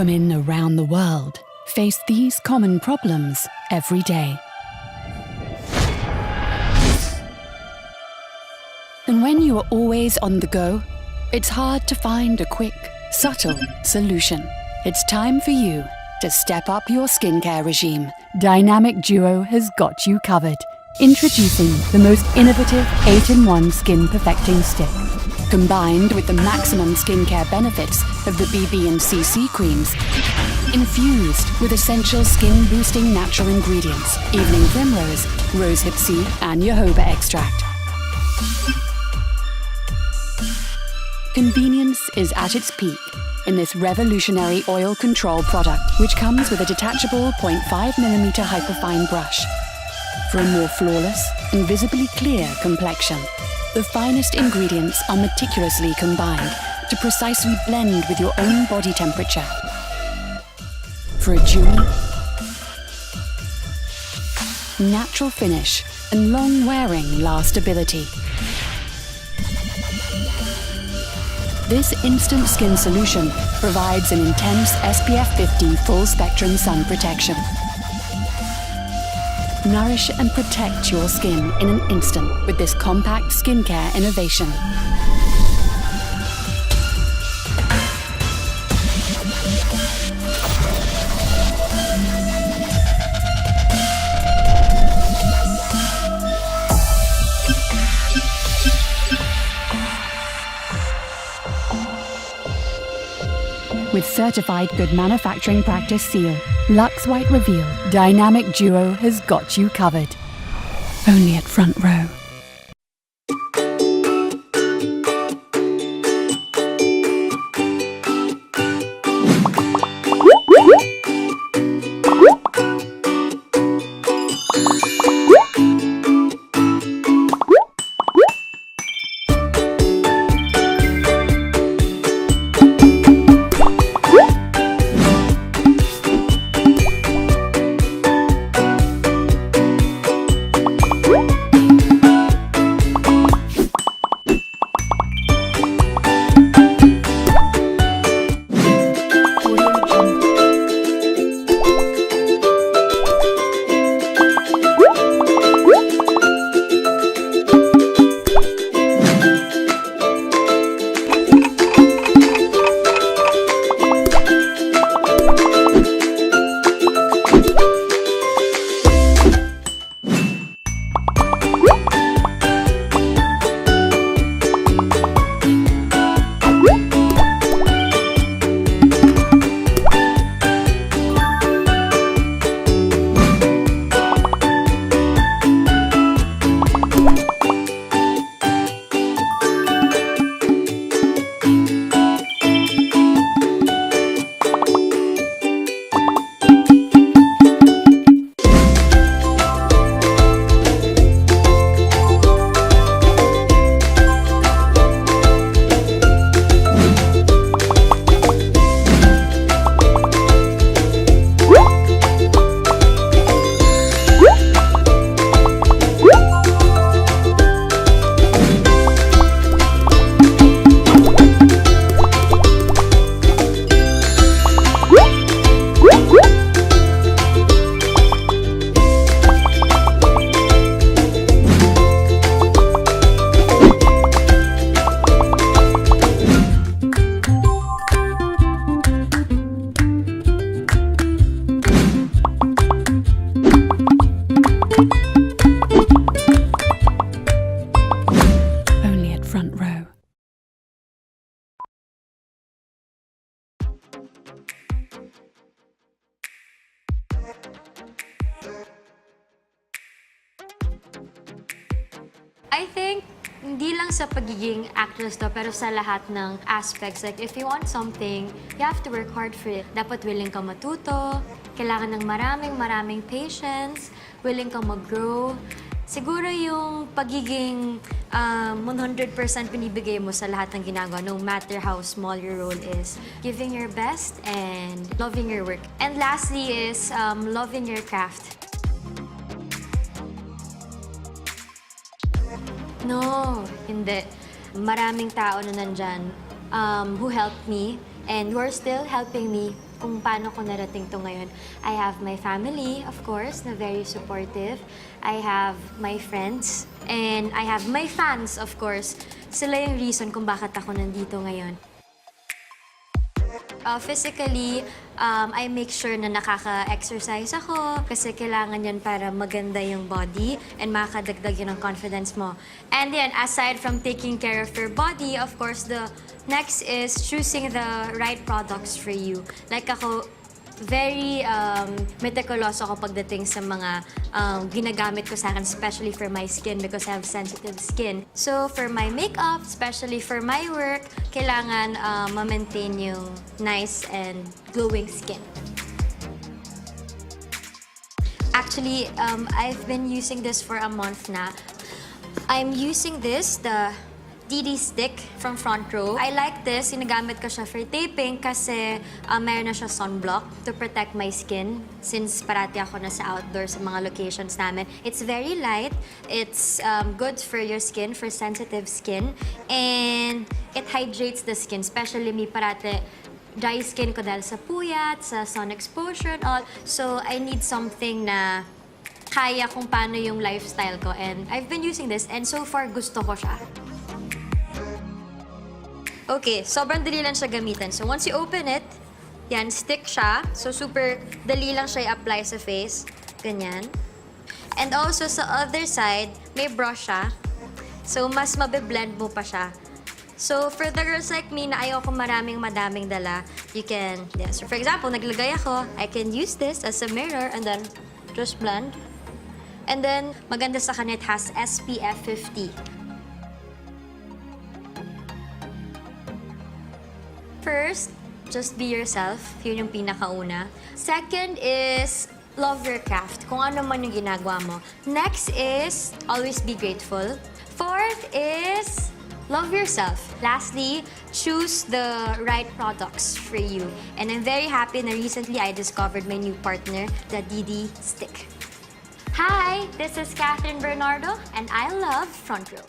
women around the world face these common problems every day. And when you are always on the go, it's hard to find a quick, subtle solution. It's time for you to step up your skincare regime. Dynamic Duo has got you covered. Introducing the most innovative 8-in-1 skin perfecting stick. Combined with the maximum skincare benefits of the BB and CC creams, infused with essential skin-boosting natural ingredients, evening primrose, rosehip seed, and jojoba extract. Convenience is at its peak in this revolutionary oil control product, which comes with a detachable 0.5mm hyperfine brush for a more flawless and visibly clear complexion. The finest ingredients are meticulously combined to precisely blend with your own body temperature for a dewy, natural finish and long-wearing lastability. This instant skin solution provides an intense SPF 50 full-spectrum sun protection. Nourish and protect your skin in an instant with this compact skincare innovation. With certified good manufacturing practice seal, Luxxe White Reveal Dynamic Duo has got you covered. Only at Frontrow. I think, hindi lang sa pagiging actress to, pero sa lahat ng aspects. Like, if you want something, you have to work hard for it. Dapat willing kang matuto, kailangan ng maraming patience, willing kang mag-grow. Siguro yung pagiging 100% pinibigay mo sa lahat ng ginagawa, no matter how small your role is. Giving your best and loving your work. And lastly is loving your craft. No, hindi. Maraming tao na nandyan who helped me and who are still helping me kung paano ko narating to ngayon. I have my family, of course, na very supportive. I have my friends. And I have my fans, of course. Sila yung reason kung bakit ako nandito ngayon. Physically, I make sure na nakaka-exercise ako kasi kailangan yan para maganda yung body and makakadagdag yun ng confidence mo. And then, aside from taking care of your body, of course, the next is choosing the right products for you. Like ako, very meticulous ako pagdating sa mga ginagamit ko sa akin, especially for my skin because I have sensitive skin. So for my makeup, especially for my work, kailangan ma-maintain yung nice and glowing skin. Actually, I've been using this for a month na. I'm using this, the DD stick from Frontrow. I like this. Sinagamit ko siya for taping kasi meron na siya sunblock to protect my skin since parati ako nasa outdoor sa mga locations namin. It's very light. It's good for your skin, for sensitive skin. And it hydrates the skin, especially me parati dry skin ko dahil sa puyat, sa sun exposure and all. So I need something na kaya kung paano yung lifestyle ko. And I've been using this and so far gusto ko siya. Okay, sobrang dali lang siya gamitin. So once you open it, yan, stick siya. So super dali lang siya i-apply sa face. Ganyan. And also sa other side, may brush siya. So mas mabe-blend mo pa siya. So for the girls like me na ayoko madaming dala, you can, yeah. So for example, naglagay ako, I can use this as a mirror and then just blend. And then, maganda sa kanya, it has SPF 50. First, just be yourself. Yun yung pinakauna. Second is, love your craft. Kung ano man yung ginagawa mo. Next is, always be grateful. Fourth is, love yourself. Lastly, choose the right products for you. And I'm very happy na recently I discovered my new partner, the DD Stick. Hi, this is Catherine Bernardo, and I love Frontrow.